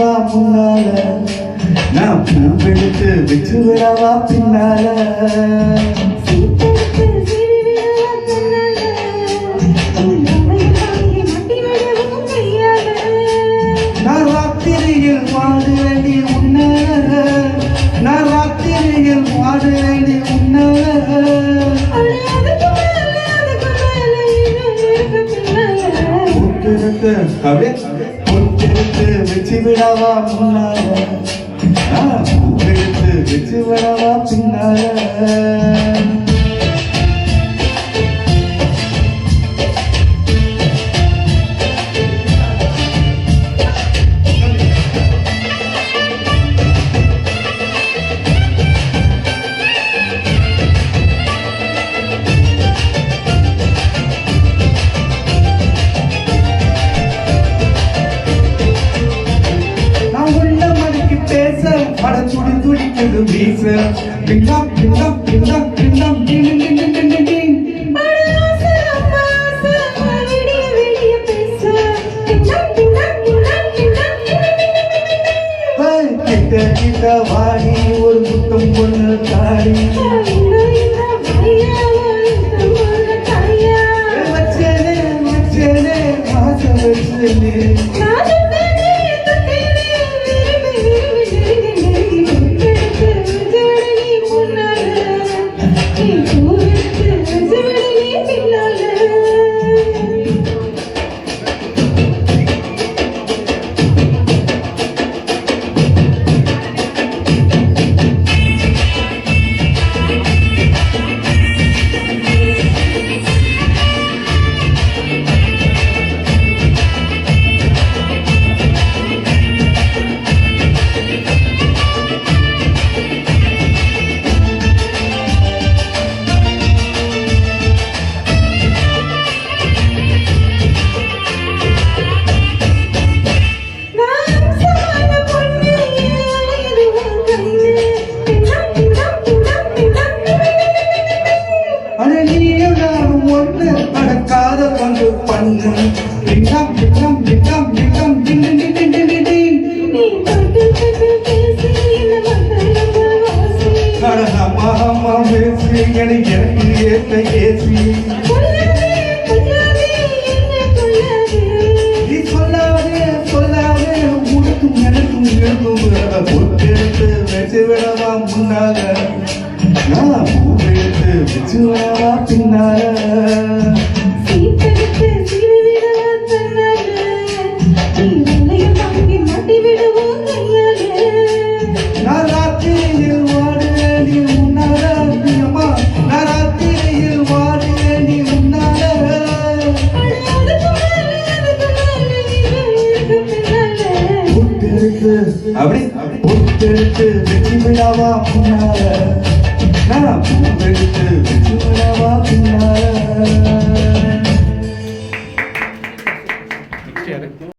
விடவா முன்னால நான் பூவெடுத்து வச்சு விடவா பின்னால நான் ராத்திரியில் பாடு வேண்டி உன்னால நான் ராத்திரியில் பாடு வேண்டி உன்னால பொட்டெடுத்து வச்சு விடவா முன்னால பொட்டெடுத்து வச்சு விடவா பின்னால துடி துடிக்குது வீச பின்னம் பின்னம் பின்னம் பின்னம் டிங் டிங் டிங் டிங் டிங் கிட்ட கிட்ட வாடி ஒரு முத்தம் பொண்ணு தாடி வச்சேனே வச்சேனே மாசம் வச்சேனே அடக்காத பங்கு பண்ணு பின்னம் பின்னம் பின்னம் பின்னம் டிங் டிங் டிங் டிங் டிங் அம்மா அம்மா பேசி எனக்கு ஏற்ற ஏசி நீ சொல்லாதே சொல்லாதே உனக்கும் எனக்கும் இருக்கும் பொட்டெடுத்து வச்சு விடவா முன்னால நான் பூவெடுத்து வச்சு விடவா பின்னால நான் ராத்திரியில் வாடு வேண்டி உன்னால அம்மா நான் ராத்திரியில் வாடு வேண்டி உன்னால பொட்டெடுத்து அப்படி பொட்டெடுத்து வச்சு விடவா முன்னால நான் பூவெடுத்து வச்சு விடவா பின்னால